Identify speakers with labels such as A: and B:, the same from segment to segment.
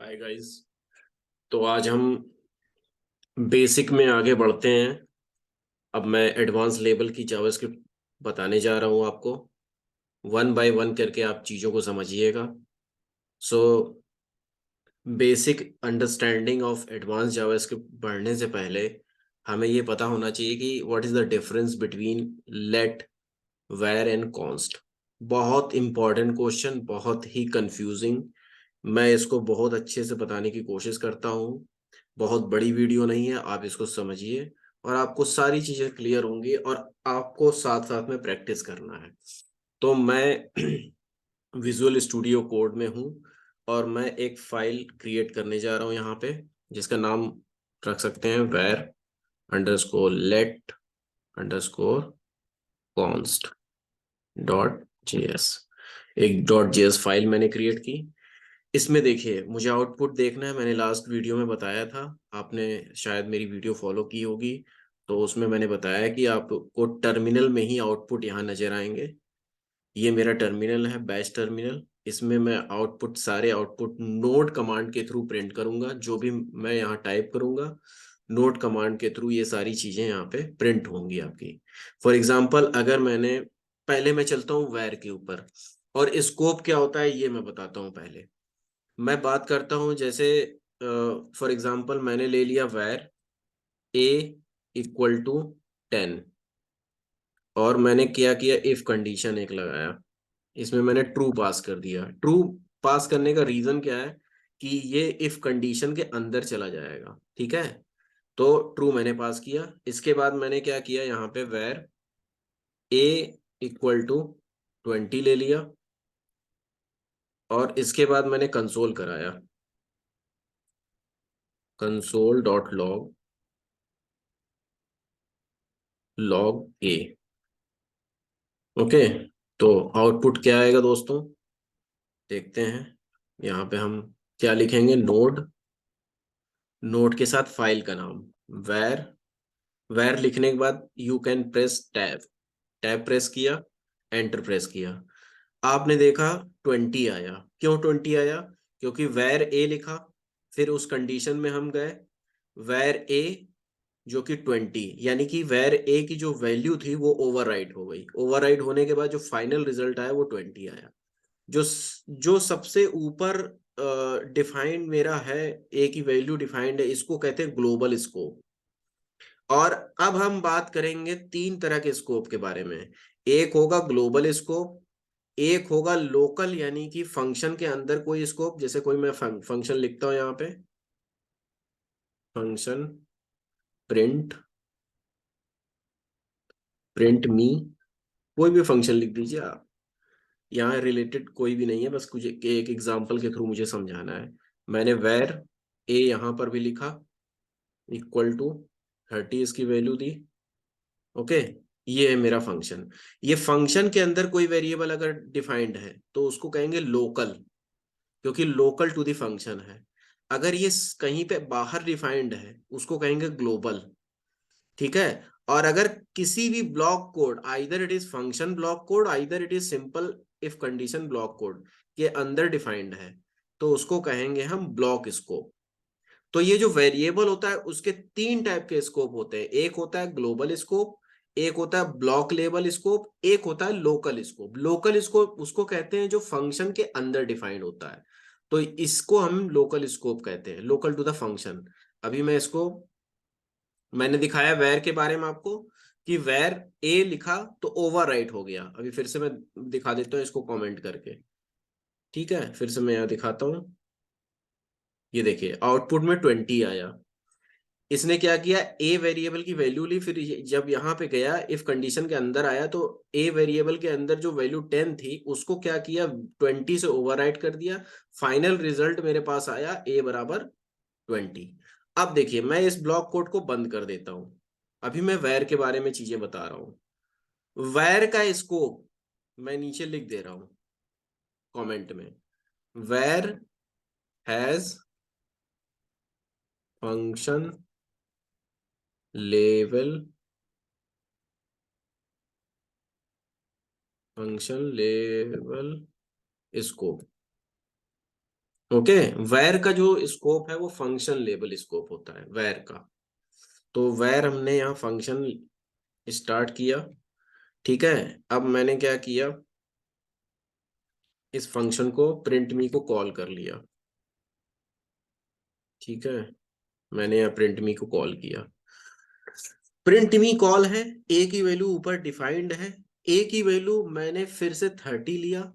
A: Hi guys. तो आज हम बेसिक में आगे बढ़ते हैं। अब मैं एडवांस लेवल की जावास्क्रिप्ट बताने जा रहा हूं आपको। वन बाय वन करके आप चीज़ों को समझिएगा। So basic understanding of advance JavaScript बढ़ने से पहले हमें ये पता होना चाहिए कि what is the difference between let, var and const. बहुत इंपॉर्टेंट क्वेश्चन, बहुत ही कंफ्यूजिंग। मैं इसको बहुत अच्छे से बताने की कोशिश करता हूँ। बहुत बड़ी वीडियो नहीं है, आप इसको समझिए और आपको सारी चीजें क्लियर होंगी और आपको साथ साथ में प्रैक्टिस करना है। तो मैं विजुअल स्टूडियो कोड में हूँ और मैं एक फाइल क्रिएट करने जा रहा हूँ यहाँ पे, जिसका नाम रख सकते हैं var underscore let underscore const dot JS. एक डॉट जेएस फाइल मैंने क्रिएट की। इसमें देखिए, मुझे आउटपुट देखना है। मैंने लास्ट वीडियो में बताया था, आपने शायद मेरी वीडियो फॉलो की होगी। तो उसमें मैंने बताया कि आपको टर्मिनल में ही आउटपुट यहाँ नजर आएंगे। ये मेरा टर्मिनल है, बैच टर्मिनल। इसमें मैं आउटपुट, सारे आउटपुट नोड कमांड के थ्रू प्रिंट करूंगा। जो भी मैं यहाँ टाइप करूंगा, नोड कमांड के थ्रू ये सारी चीजें यहाँ पे प्रिंट होंगी आपकी। फॉर एग्जाम्पल, अगर मैंने, पहले मैं चलता हूँ वैर के ऊपर और स्कोप क्या होता है ये मैं बताता हूँ। पहले मैं बात करता हूँ, जैसे फॉर एग्जाम्पल मैंने ले लिया वैर ए इक्वल टू 10 और मैंने क्या किया, इफ कंडीशन एक लगाया। इसमें मैंने ट्रू पास कर दिया। ट्रू पास करने का रीजन क्या है कि ये इफ कंडीशन के अंदर चला जाएगा, ठीक है। तो ट्रू मैंने पास किया। इसके बाद मैंने क्या किया, यहाँ पे वेर ए इक्वल टू 20 ले लिया और इसके बाद मैंने कंसोल कराया, कंसोल डॉट लॉग, लॉग ए। ओके, तो आउटपुट क्या आएगा दोस्तों, देखते हैं। यहाँ पे हम क्या लिखेंगे, नोड, नोड के साथ फाइल का नाम वैर। वैर लिखने के बाद you can press tab, tab press किया, एंटर प्रेस किया। आपने देखा 20 आया। क्यों 20 आया? क्योंकि वैर ए लिखा, फिर उस कंडीशन में हम गए वैर ए जो कि 20, यानी कि वैर ए की जो वैल्यू थी वो ओवरराइट हो गई। ओवरराइट होने के बाद जो फाइनल रिजल्ट आया वो 20 आया। जो जो सबसे ऊपर डिफाइंड मेरा है, ए की वैल्यू डिफाइंड है, इसको कहते हैं ग्लोबल स्कोप। और अब हम बात करेंगे तीन तरह के स्कोप के बारे में। एक होगा ग्लोबल स्कोप, एक होगा लोकल, यानी कि फंक्शन के अंदर कोई स्कोप। जैसे कोई मैं फंक्शन लिखता हूं यहाँ पे, फंक्शन प्रिंट, प्रिंट मी, कोई भी फंक्शन लिख दीजिए आप। यहाँ रिलेटेड कोई भी नहीं है, बस कुछ एक एग्जांपल के थ्रू मुझे समझाना है। मैंने वेर ए यहाँ पर भी लिखा इक्वल टू 30, इसकी वैल्यू दी। ओके, ये है मेरा फंक्शन। ये फंक्शन के अंदर कोई वेरिएबल अगर डिफाइंड है तो उसको कहेंगे लोकल, क्योंकि लोकल टू द फंक्शन है। अगर ये कहीं पे बाहर डिफाइंड है उसको कहेंगे ग्लोबल, ठीक है। और अगर किसी भी block code, either it is function block code, either it is simple if condition block code के अंदर डिफाइंड है, तो उसको कहेंगे हम ब्लॉक स्कोप। तो ये जो वेरिएबल होता है उसके तीन टाइप के स्कोप होते हैं। एक होता है ग्लोबल स्कोप, एक होता है ब्लॉक लेवल स्कोप, एक होता है लोकल स्कोप। लोकल स्कोप उसको कहते हैं जो फंक्शन के अंदर डिफाइंड होता है, तो इसको हम लोकल स्कोप कहते हैं, लोकल टू द फंक्शन। अभी मैं इसको, मैंने दिखाया वैर के बारे में आपको कि वैर ए लिखा तो ओवरराइट हो गया। अभी फिर से मैं दिखा देता हूँ इसको कमेंट करके, ठीक है। फिर से मैं यहाँ दिखाता हूँ, ये देखिए आउटपुट में 20 आया। इसने क्या किया, ए वेरिएबल की वैल्यू ली, फिर जब यहाँ पे गया इफ कंडीशन के अंदर आया तो ए वेरिएबल के अंदर जो वैल्यू 10 थी उसको क्या किया, 20 से ओवरराइट कर दिया। फाइनल रिजल्ट मेरे पास आया ए बराबर 20। अब देखिए मैं इस ब्लॉक कोड को बंद कर देता हूं। अभी मैं वैर के बारे में चीजें बता रहा हूं। वैर का स्कोप मैं नीचे लिख दे रहा हूं कमेंट में, वैर has function level, function level scope. Okay. वैर का जो स्कोप है वो फंक्शन लेवल स्कोप होता है वैर का। तो वैर हमने यहाँ फंक्शन स्टार्ट किया, ठीक है। अब मैंने क्या किया, इस फंक्शन को प्रिंट मी को कॉल कर लिया, ठीक है। मैंने यहाँ प्रिंट मी को कॉल किया। प्रिंट मी कॉल है, ए की वैल्यू ऊपर डिफाइंड है, ए की वैल्यू मैंने फिर से 30 लिया।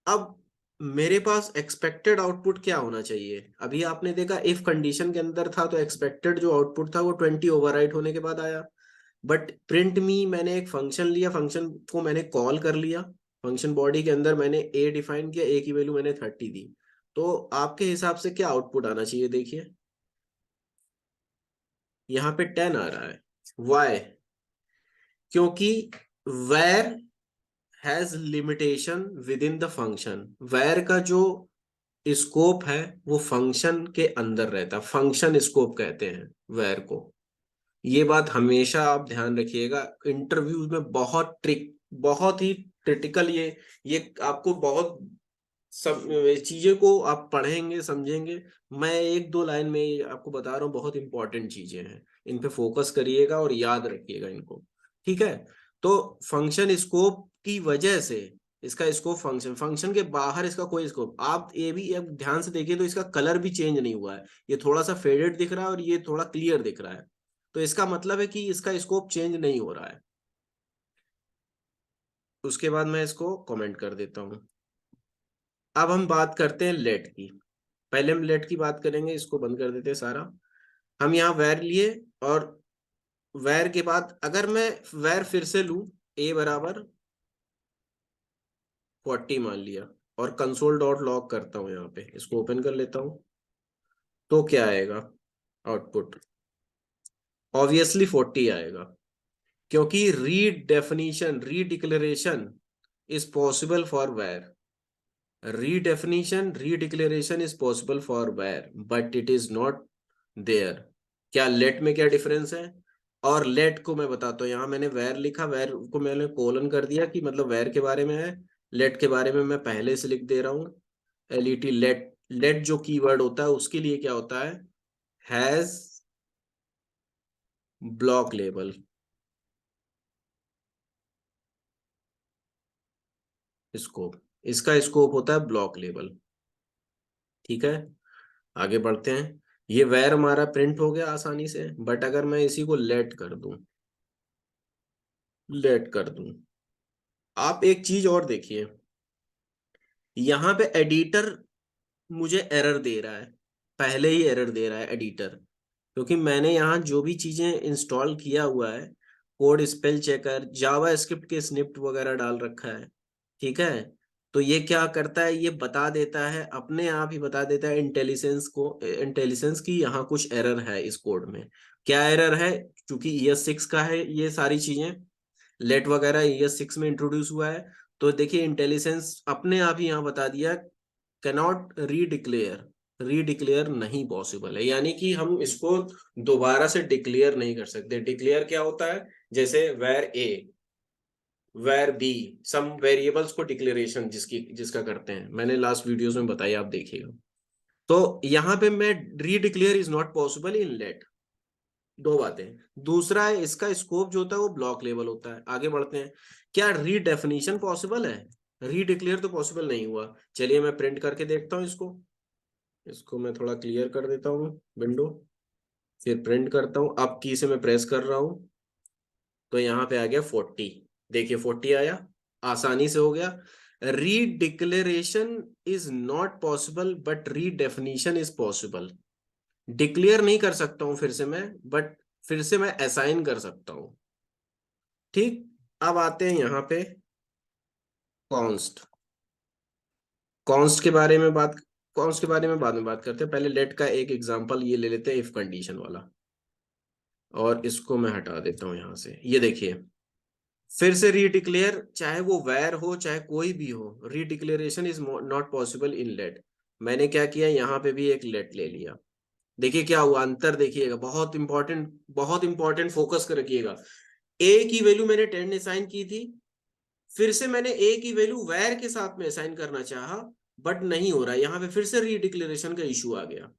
A: अब मेरे पास एक्सपेक्टेड आउटपुट क्या होना चाहिए? अभी आपने देखा इफ कंडीशन के अंदर था तो एक्सपेक्टेड जो आउटपुट था वो 20 ओवरराइट होने के बाद आया। बट प्रिंट मी मैंने एक फंक्शन लिया, फंक्शन को मैंने कॉल कर लिया, फंक्शन बॉडी के अंदर मैंने ए डिफाइन किया, ए की वैल्यू मैंने 30 दी। तो आपके हिसाब से क्या आउटपुट आना चाहिए? देखिए यहाँ पे 10 आ रहा है। वाई? क्योंकि var has limitation within the function. Var का जो स्कोप है वो फंक्शन के अंदर रहता है, फंक्शन स्कोप कहते हैं वेर को। ये बात हमेशा आप ध्यान रखिएगा, इंटरव्यूज में बहुत बहुत ही क्रिटिकल, ये आपको बहुत सब चीजें को आप पढ़ेंगे समझेंगे। मैं एक दो लाइन में ये आपको बता रहा हूँ, बहुत इंपॉर्टेंट चीजें हैं, इन पे फोकस करिएगा और याद रखिएगा इनको, ठीक है। तो फंक्शन स्कोप की वजह से इसका स्कोप फंक्शन फंक्शन के बाहर इसका कोई स्कोप, आप ये भी अब ध्यान से देखिए तो इसका कलर भी चेंज नहीं हुआ है, ये थोड़ा सा फेडेड दिख रहा है और ये थोड़ा क्लियर दिख रहा है। तो इसका मतलब है कि इसका स्कोप चेंज नहीं हो रहा है। उसके बाद मैं इसको कमेंट कर देता हूँ। अब हम बात करते हैं लेट की। पहले हम लेट की बात करेंगे, इसको बंद कर देते हैं सारा। हम यहाँ वैर लिए, और वैर के बाद अगर मैं वैर फिर से लूं, ए बराबर 40 मान लिया, और कंसोल डॉट लॉग करता हूं, यहाँ पे इसको ओपन कर लेता हूं, तो क्या आएगा आउटपुट? ऑब्वियसली 40 आएगा, क्योंकि redefinition redeclaration is possible for var. Redefinition redeclaration is possible for var but it is not there. क्या लेट में क्या डिफरेंस है? और लेट को मैं बताता हूँ, यहाँ मैंने वैर लिखा, वैर को मैंने कोलन कर दिया कि मतलब वैर के बारे में है। लेट के बारे में मैं पहले से लिख दे रहा हूँ, एलईटी लेट। लेट जो कीवर्ड होता है उसके लिए क्या होता है? हैज ब्लॉक लेबल स्कोप, इसका स्कोप होता है ब्लॉक लेबल, ठीक है। आगे बढ़ते हैं। ये वैर हमारा प्रिंट हो गया आसानी से, बट अगर मैं इसी को लेट कर दूं, लेट कर दूं, आप एक चीज और देखिए, यहाँ पे एडिटर मुझे एरर दे रहा है, पहले ही एरर दे रहा है एडिटर, क्योंकि मैंने यहाँ जो भी चीजें इंस्टॉल किया हुआ है, कोड स्पेल चेकर जावा स्क्रिप्ट के स्निप्ट वगैरह डाल रखा है, ठीक है। तो ये क्या करता है, ये बता देता है, अपने आप ही बता देता है इंटेलिजेंस को, इंटेलिजेंस की यहाँ कुछ एरर है इस कोड में। क्या एरर है? क्योंकि ES6 का है ये सारी चीजें, लेट वगैरह ES6 में इंट्रोड्यूस हुआ है। तो देखिए इंटेलिजेंस अपने आप ही यहाँ बता दिया, कैनॉट रीडिक्लेयर, रीडिक्लेयर नहीं पॉसिबल है, यानी कि हम इसको दोबारा से डिक्लेयर नहीं कर सकते। डिक्लेयर क्या होता है? जैसे var A, var B, some variables को डिक्लेरेशन जिसका करते हैं, मैंने लास्ट वीडियोस में बताया, आप देखिएगा। तो यहाँ पे मैं redeclare is not possible in let. दो बातें। दूसरा है इसका स्कोप जो होता है वो ब्लॉक लेवल होता है। आगे बढ़ते हैं, क्या रीडेफिनीशन पॉसिबल है? रीडिक्लेयर तो पॉसिबल नहीं हुआ। चलिए मैं प्रिंट करके देखता हूँ इसको, इसको मैं थोड़ा क्लियर कर देता हूँ विंडो, फिर प्रिंट करता हूँ। अब की से मैं प्रेस कर रहा हूँ तो यहाँ पे आ गया 40, देखिए 40 आया, आसानी से हो गया। Redeclaration is not possible but redefinition is possible. Declare नहीं कर सकता हूं फिर से मैं, बट फिर से मैं असाइन कर सकता हूं, ठीक। अब आते हैं यहाँ पे कॉन्स्ट। कॉन्स्ट के बारे में बात, कॉन्स्ट के बारे में बाद में बात करते हैं, पहले लेट का एक एग्जांपल ये ले लेते हैं, इफ कंडीशन वाला। और इसको मैं हटा देता हूं यहाँ से। ये देखिए फिर से रीडिक्लेयर, चाहे वो वैर हो चाहे कोई भी हो, redeclaration is not possible in let. मैंने क्या किया, यहाँ पे भी एक लेट ले लिया। देखिए क्या हुआ, अंतर देखिएगा, बहुत इंपॉर्टेंट, बहुत इंपॉर्टेंट, फोकस कर रखिएगा। ए की वैल्यू मैंने 10 असाइन की थी, फिर से मैंने ए की वैल्यू वैर के साथ में असाइन करना चाहा, बट नहीं हो रहा है, यहाँ पे फिर से रीडिक्लेरेशन का इशू आ गया।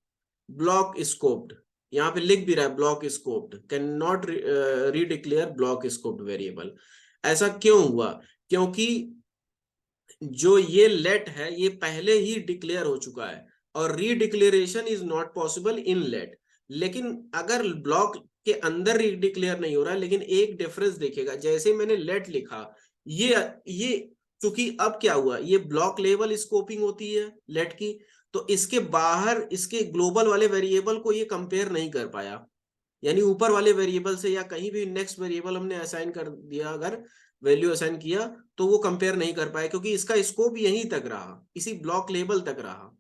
A: ब्लॉक स्कोप्ड, यहाँ पे लिख भी रहा है block scoped, can not redeclare block scoped variable. ऐसा क्यों हुआ? क्योंकि जो ये लेट है ये पहले ही डिक्लेयर हो चुका है, और redeclaration is not possible in let. लेकिन अगर ब्लॉक के अंदर रीडिक्लेयर नहीं हो रहा है, लेकिन एक डिफरेंस देखेगा, जैसे मैंने लेट लिखा, ये चूंकि अब क्या हुआ, ये ब्लॉक लेवल स्कोपिंग होती है लेट की, तो इसके बाहर इसके ग्लोबल वाले वेरिएबल को ये कंपेयर नहीं कर पाया। यानी ऊपर वाले वेरिएबल से या कहीं भी नेक्स्ट वेरिएबल हमने असाइन कर दिया, अगर वैल्यू असाइन किया, तो वो कंपेयर नहीं कर पाया, क्योंकि इसका स्कोप यहीं तक रहा, इसी ब्लॉक लेवल तक रहा।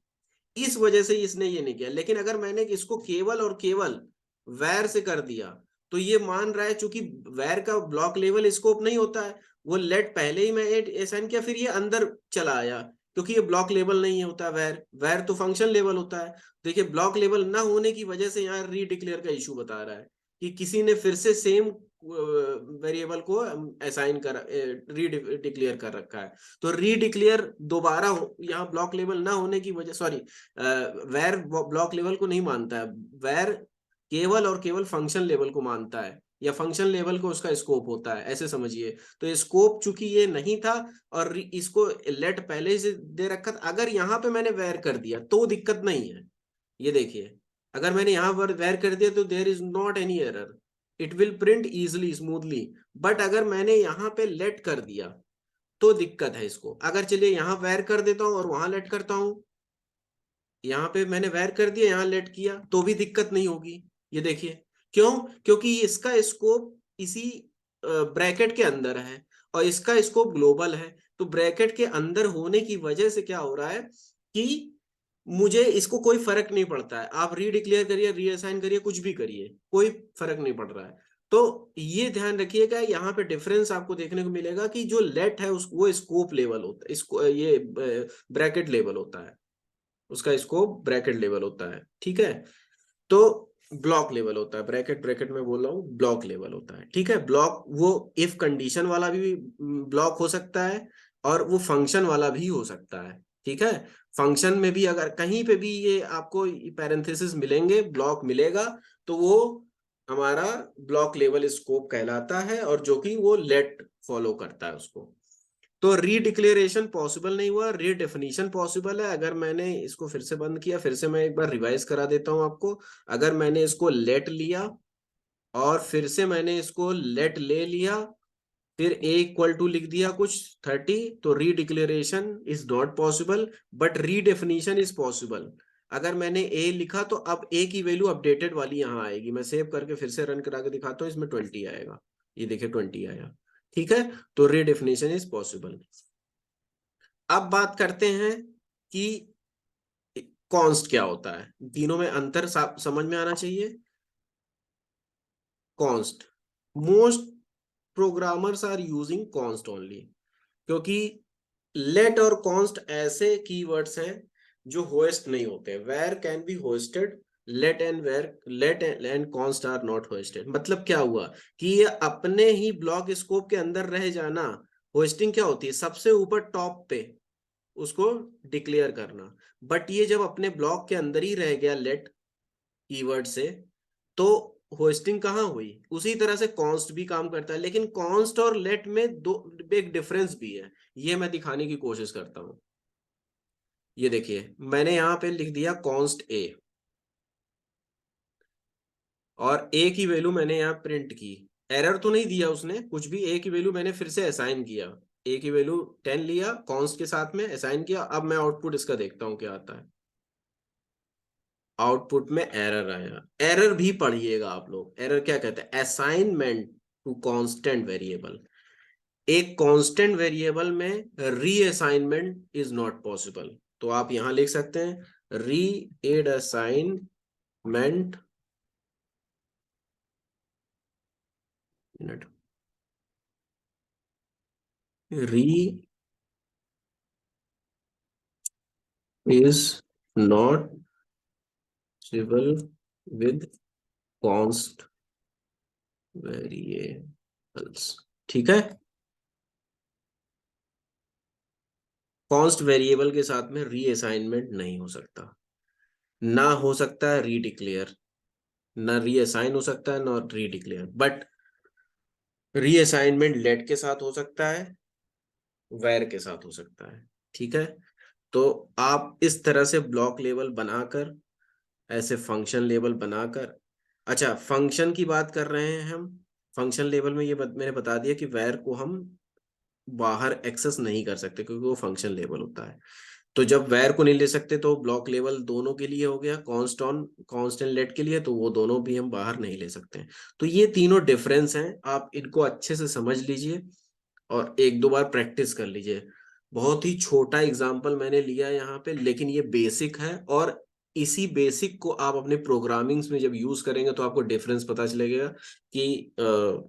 A: इस वजह से इसने ये नहीं किया। लेकिन अगर मैंने इसको केवल और केवल वैर से कर दिया, तो ये मान रहा है चूंकि वैर का ब्लॉक लेवल स्कोप नहीं होता है, वो लेट पहले ही मैं असाइन किया, फिर ये अंदर चला आया, क्योंकि ये ब्लॉक लेवल नहीं होता। वैर वैर तो फंक्शन लेवल होता है। देखिए, ब्लॉक लेवल ना होने की वजह से यहाँ रीडिक्लेयर का इशू बता रहा है कि किसी ने फिर से सेम वेरिएबल को असाइन कर रीडिक्लेयर कर रखा है। तो रीडिक्लेयर दोबारा यहाँ ब्लॉक लेवल ना होने की वजह, सॉरी, वैर ब्लॉक लेवल को नहीं मानता है, वैर केवल और केवल फंक्शन लेवल को मानता है, या फंक्शन लेवल को उसका स्कोप होता है, ऐसे समझिए। तो स्कोप चूंकि ये नहीं था, और इसको लेट पहले से दे रखा था, अगर यहाँ पे मैंने वैर कर दिया तो दिक्कत नहीं है। ये देखिए, अगर मैंने यहाँ पर वैर कर दिया तो there is not any error, it will print easily smoothly. But अगर मैंने यहाँ पे लेट कर दिया तो दिक्कत है इसको। अगर चलिए यहाँ वैर कर देता हूँ और वहां लेट करता हूँ, यहाँ पे मैंने वैर कर दिया, यहाँ लेट किया, तो भी दिक्कत नहीं होगी। ये देखिए, क्यों? क्योंकि इसका स्कोप इसी ब्रैकेट के अंदर है, और इसका स्कोप ग्लोबल है। तो ब्रैकेट के अंदर होने की वजह से क्या हो रहा है कि मुझे इसको कोई फर्क नहीं पड़ता है, आप रीडिक्लेयर करिए, रीअसाइन करिए, कुछ भी करिए, कोई फर्क नहीं पड़ रहा है। तो ये ध्यान रखिएगा, यहाँ पे डिफरेंस आपको देखने को मिलेगा कि जो लेट है उस वो स्कोप लेवल होता है, इसको ये ब्रैकेट लेवल होता है, उसका स्कोप ब्रैकेट लेवल होता है, ठीक है। तो ब्लॉक लेवल होता है, ब्रैकेट ब्रैकेट में बोल रहा हूँ, ब्लॉक लेवल होता है, ठीक है। ब्लॉक वो इफ कंडीशन वाला भी ब्लॉक हो सकता है, और वो फंक्शन वाला भी हो सकता है, ठीक है। फंक्शन में भी अगर कहीं पे भी ये आपको पैरेंथेसिस मिलेंगे, ब्लॉक मिलेगा, तो वो हमारा ब्लॉक लेवल स्कोप कहलाता है, और जो कि वो लेट फॉलो करता है उसको। तो रीडिक्लेरेशन पॉसिबल नहीं हुआ, रीडेफिनीशन पॉसिबल है। अगर मैंने इसको फिर से बंद किया, फिर से मैं एक बार रिवाइज करा देता हूं आपको। अगर मैंने इसको लेट लिया, और फिर से मैंने इसको लेट ले लिया, फिर ए इक्वल टू लिख दिया कुछ 30, तो redeclaration is not possible, but redefinition is possible. अगर मैंने ए लिखा, तो अब ए की वैल्यू अपडेटेड वाली यहाँ आएगी। मैं सेव करके फिर से रन करा के दिखाता हूँ, इसमें 20 आएगा। ये देखिए 20 आया, ठीक है। तो रीडेफिनेशन इज पॉसिबल। अब बात करते हैं कि कॉन्स्ट क्या होता है। तीनों में अंतर समझ में आना चाहिए। Const, most programmers are using const only, क्योंकि लेट और कॉन्स्ट ऐसे कीवर्ड्स हैं जो होस्ट नहीं होते। Var can be hoisted, let and var, let and const are not hoisted. मतलब क्या हुआ कि ये अपने ही ब्लॉक स्कोप के अंदर रह जाना। होस्टिंग क्या होती है? सबसे ऊपर टॉप पे उसको डिक्लेयर करना। बट ये जब अपने ब्लॉक के अंदर ही रह गया लेट कीवर्ड से, तो होस्टिंग कहाँ हुई? उसी तरह से कॉन्स्ट भी काम करता है, लेकिन कॉन्स्ट और लेट में दो एक डिफरेंस भी है, ये मैं दिखाने की कोशिश करता हूं। ये देखिए, मैंने यहां पे लिख दिया कॉन्स्ट ए, और ए की वैल्यू मैंने यहाँ प्रिंट की। एरर तो नहीं दिया उसने कुछ भी, ए की वैल्यू मैंने फिर से असाइन किया। ए की वैल्यू 10 लिया, कॉन्स्ट के साथ में असाइन किया। अब मैं आउटपुट इसका देखता हूँ क्या आता है। आउटपुट में एरर आया। एरर भी पढ़िएगा आप लोग, एरर क्या कहते हैं? Assignment to constant variable. एक कांस्टेंट वेरिएबल में रीअसाइनमेंट इज नॉट पॉसिबल। तो आप यहां लिख सकते हैं reassignment, minute, re is not possible with const variables, ठीक है। कॉन्स्ट वेरिएबल के साथ में रीअसाइनमेंट नहीं हो सकता, ना हो सकता है रीडिक्लेयर, ना रीअसाइन हो सकता है ना रीडिक्लेयर, बट रीअसाइनमेंट लेट के साथ हो सकता है, वैर के साथ हो सकता है। ठीक है, तो आप इस तरह से ब्लॉक लेवल बनाकर, ऐसे फंक्शन लेवल बनाकर, अच्छा फंक्शन की बात कर रहे हैं हम, फंक्शन लेवल में मैंने बता दिया कि वैर को हम बाहर एक्सेस नहीं कर सकते क्योंकि वो फंक्शन लेवल होता है। तो जब वैर को नहीं ले सकते तो ब्लॉक लेवल दोनों के लिए हो गया, const on const and let के लिए, तो वो दोनों भी हम बाहर नहीं ले सकते हैं। तो ये तीनों डिफरेंस हैं, आप इनको अच्छे से समझ लीजिए और एक दो बार प्रैक्टिस कर लीजिए। बहुत ही छोटा एग्जाम्पल मैंने लिया है यहाँ पे, लेकिन ये बेसिक है, और इसी बेसिक को आप अपने प्रोग्रामिंग्स में जब यूज करेंगे तो आपको डिफरेंस पता चलेगा कि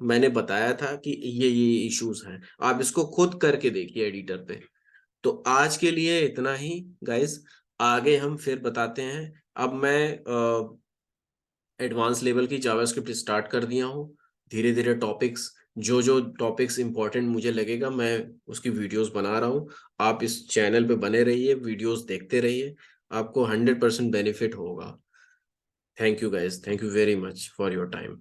A: मैंने बताया था कि ये इश्यूज हैं। आप इसको खुद करके देखिए एडिटर पे। तो आज के लिए इतना ही गाइस, आगे हम फिर बताते हैं। अब मैं एडवांस लेवल की जावास्क्रिप्ट स्टार्ट कर दिया हूँ, धीरे धीरे टॉपिक्स, जो जो टॉपिक्स इंपॉर्टेंट मुझे लगेगा मैं उसकी वीडियोस बना रहा हूँ। आप इस चैनल पे बने रहिए, वीडियोस देखते रहिए, आपको 100% बेनिफिट होगा। Thank you guys, thank you very much for your time.